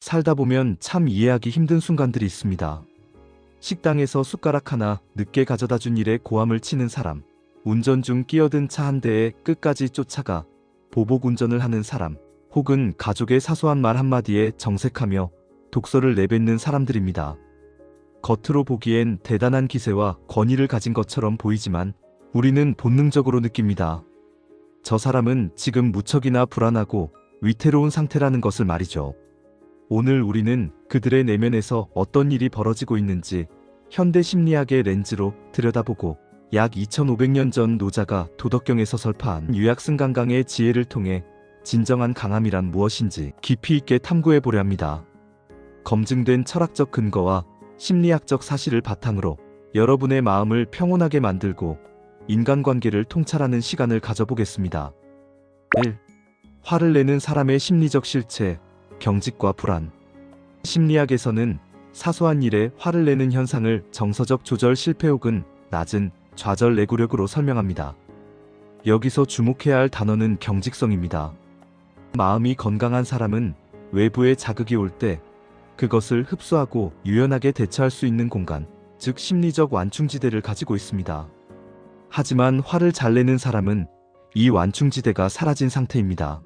살다 보면 참 이해하기 힘든 순간들이 있습니다. 식당에서 숟가락 하나 늦게 가져다 준 일에 고함을 치는 사람, 운전 중 끼어든 차 한 대에 끝까지 쫓아가 보복 운전을 하는 사람, 혹은 가족의 사소한 말 한마디에 정색하며 독설을 내뱉는 사람들입니다. 겉으로 보기엔 대단한 기세와 권위를 가진 것처럼 보이지만 우리는 본능적으로 느낍니다. 저 사람은 지금 무척이나 불안하고 위태로운 상태라는 것을 말이죠. 오늘 우리는 그들의 내면에서 어떤 일이 벌어지고 있는지 현대 심리학의 렌즈로 들여다보고 약 2500년 전 노자가 도덕경에서 설파한 유약승강강의 지혜를 통해 진정한 강함이란 무엇인지 깊이 있게 탐구해 보려 합니다. 검증된 철학적 근거와 심리학적 사실을 바탕으로 여러분의 마음을 평온하게 만들고 인간관계를 통찰하는 시간을 가져보겠습니다. 1. 화를 내는 사람의 심리적 실체, 경직과 불안. 심리학에서는 사소한 일에 화를 내는 현상을 정서적 조절 실패 혹은 낮은 좌절 내구력으로 설명합니다. 여기서 주목해야 할 단어는 경직성입니다. 마음이 건강한 사람은 외부의 자극이 올 때 그것을 흡수하고 유연하게 대처할 수 있는 공간, 즉 심리적 완충지대를 가지고 있습니다. 하지만 화를 잘 내는 사람은 이 완충지대가 사라진 상태입니다.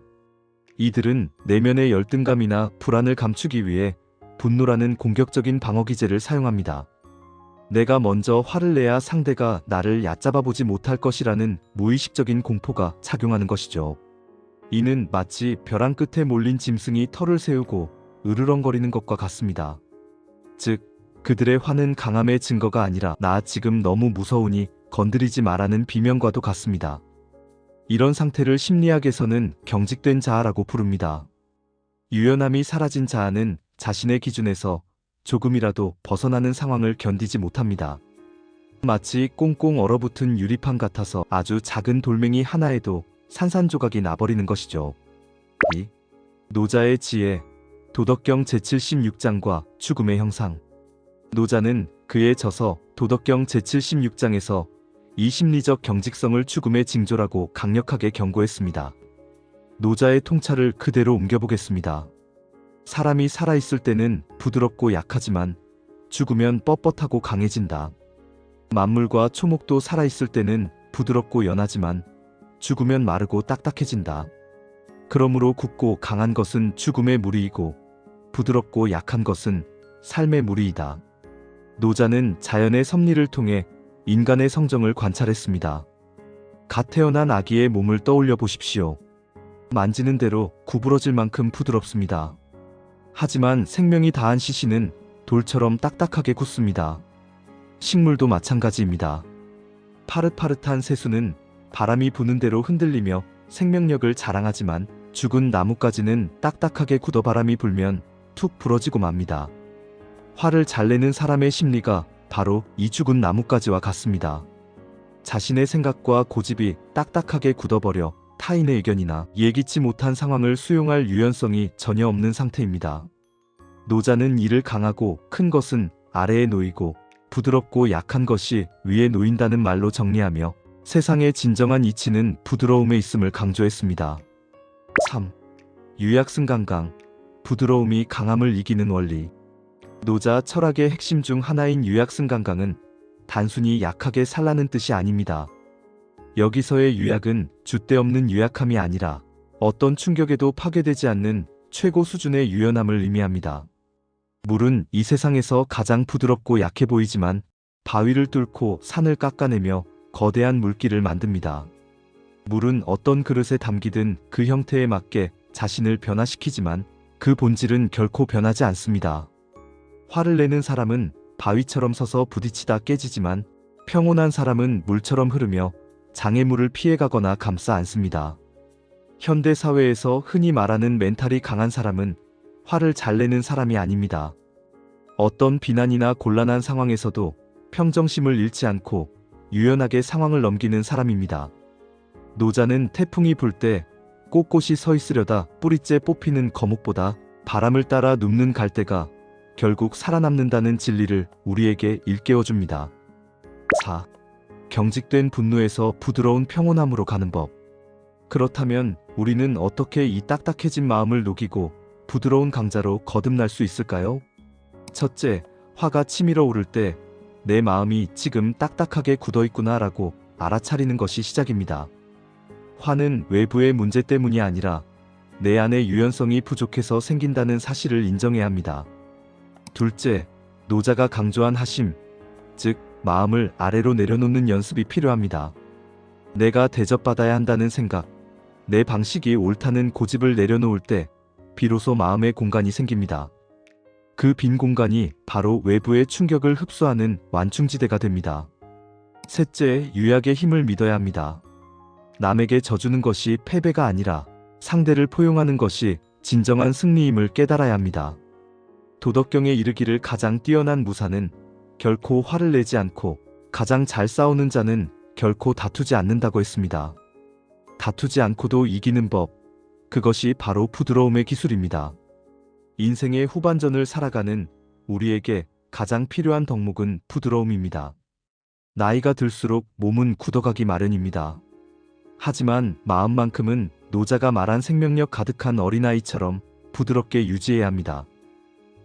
이들은 내면의 열등감이나 불안을 감추기 위해 분노라는 공격적인 방어기제를 사용합니다. 내가 먼저 화를 내야 상대가 나를 얕잡아 보지 못할 것이라는 무의식적인 공포가 작용하는 것이죠. 이는 마치 벼랑 끝에 몰린 짐승이 털을 세우고 으르렁거리는 것과 같습니다. 즉, 그들의 화는 강함의 증거가 아니라 나 지금 너무 무서우니 건드리지 마라는 비명과도 같습니다. 이런 상태를 심리학에서는 경직된 자아라고 부릅니다. 유연함이 사라진 자아는 자신의 기준에서 조금이라도 벗어나는 상황을 견디지 못합니다. 마치 꽁꽁 얼어붙은 유리판 같아서 아주 작은 돌멩이 하나에도 산산조각이 나버리는 것이죠. 2. 노자의 지혜, 도덕경 제76장과 죽음의 형상. 노자는 그의 저서 도덕경 제76장에서 이 심리적 경직성을 죽음의 징조라고 강력하게 경고했습니다. 노자의 통찰을 그대로 옮겨보겠습니다. 사람이 살아있을 때는 부드럽고 약하지만 죽으면 뻣뻣하고 강해진다. 만물과 초목도 살아있을 때는 부드럽고 연하지만 죽으면 마르고 딱딱해진다. 그러므로 굳고 강한 것은 죽음의 무리이고 부드럽고 약한 것은 삶의 무리이다. 노자는 자연의 섭리를 통해 인간의 성정을 관찰했습니다. 갓 태어난 아기의 몸을 떠올려 보십시오. 만지는 대로 구부러질 만큼 부드럽습니다. 하지만 생명이 다한 시신은 돌처럼 딱딱하게 굳습니다. 식물도 마찬가지입니다. 파릇파릇한 새수는 바람이 부는 대로 흔들리며 생명력을 자랑하지만 죽은 나뭇가지는 딱딱하게 굳어 바람이 불면 툭 부러지고 맙니다. 화를 잘 내는 사람의 심리가 바로 이 죽은 나뭇가지와 같습니다. 자신의 생각과 고집이 딱딱하게 굳어버려 타인의 의견이나 예기치 못한 상황을 수용할 유연성이 전혀 없는 상태입니다. 노자는 이를 강하고 큰 것은 아래에 놓이고 부드럽고 약한 것이 위에 놓인다는 말로 정리하며 세상의 진정한 이치는 부드러움에 있음을 강조했습니다. 3. 유약승강강, 부드러움이 강함을 이기는 원리. 노자 철학의 핵심 중 하나인 유약승강강은 단순히 약하게 살라는 뜻이 아닙니다. 여기서의 유약은 줏대 없는 유약함이 아니라 어떤 충격에도 파괴되지 않는 최고 수준의 유연함을 의미합니다. 물은 이 세상에서 가장 부드럽고 약해 보이지만 바위를 뚫고 산을 깎아내며 거대한 물길을 만듭니다. 물은 어떤 그릇에 담기든 그 형태에 맞게 자신을 변화시키지만 그 본질은 결코 변하지 않습니다. 화를 내는 사람은 바위처럼 서서 부딪히다 깨지지만 평온한 사람은 물처럼 흐르며 장애물을 피해가거나 감싸 안습니다. 현대 사회에서 흔히 말하는 멘탈이 강한 사람은 화를 잘 내는 사람이 아닙니다. 어떤 비난이나 곤란한 상황에서도 평정심을 잃지 않고 유연하게 상황을 넘기는 사람입니다. 노자는 태풍이 불 때 꼿꼿이 서 있으려다 뿌리째 뽑히는 거목보다 바람을 따라 눕는 갈대가 결국 살아남는다는 진리를 우리에게 일깨워줍니다. 4. 경직된 분노에서 부드러운 평온함으로 가는 법. 그렇다면 우리는 어떻게 이 딱딱해진 마음을 녹이고 부드러운 강자로 거듭날 수 있을까요? 첫째, 화가 치밀어 오를 때 내 마음이 지금 딱딱하게 굳어있구나라고 알아차리는 것이 시작입니다. 화는 외부의 문제 때문이 아니라 내 안의 유연성이 부족해서 생긴다는 사실을 인정해야 합니다. 둘째, 노자가 강조한 하심, 즉 마음을 아래로 내려놓는 연습이 필요합니다. 내가 대접받아야 한다는 생각, 내 방식이 옳다는 고집을 내려놓을 때 비로소 마음의 공간이 생깁니다. 그 빈 공간이 바로 외부의 충격을 흡수하는 완충지대가 됩니다. 셋째, 유약의 힘을 믿어야 합니다. 남에게 져주는 것이 패배가 아니라 상대를 포용하는 것이 진정한 승리임을 깨달아야 합니다. 도덕경에 이르기를 가장 뛰어난 무사는 결코 화를 내지 않고 가장 잘 싸우는 자는 결코 다투지 않는다고 했습니다. 다투지 않고도 이기는 법, 그것이 바로 부드러움의 기술입니다. 인생의 후반전을 살아가는 우리에게 가장 필요한 덕목은 부드러움입니다. 나이가 들수록 몸은 굳어가기 마련입니다. 하지만 마음만큼은 노자가 말한 생명력 가득한 어린아이처럼 부드럽게 유지해야 합니다.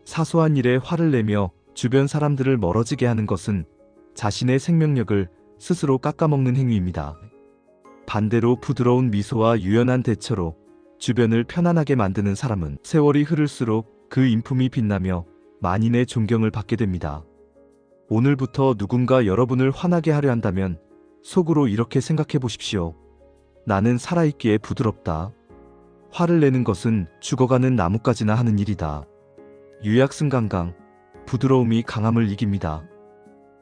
사소한 일에 화를 내며 주변 사람들을 멀어지게 하는 것은 자신의 생명력을 스스로 깎아먹는 행위입니다. 반대로 부드러운 미소와 유연한 대처로 주변을 편안하게 만드는 사람은 세월이 흐를수록 그 인품이 빛나며 만인의 존경을 받게 됩니다. 오늘부터 누군가 여러분을 화나게 하려 한다면 속으로 이렇게 생각해 보십시오. 나는 살아있기에 부드럽다. 화를 내는 것은 죽어가는 나뭇가지나 하는 일이다. 유약승강강, 부드러움이 강함을 이깁니다.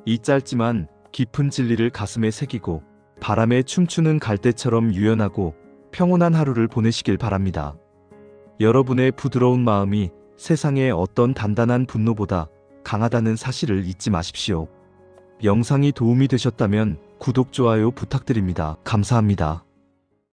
이 짧지만 깊은 진리를 가슴에 새기고 바람에 춤추는 갈대처럼 유연하고 평온한 하루를 보내시길 바랍니다. 여러분의 부드러운 마음이 세상의 어떤 단단한 분노보다 강하다는 사실을 잊지 마십시오. 영상이 도움이 되셨다면 구독, 좋아요 부탁드립니다. 감사합니다.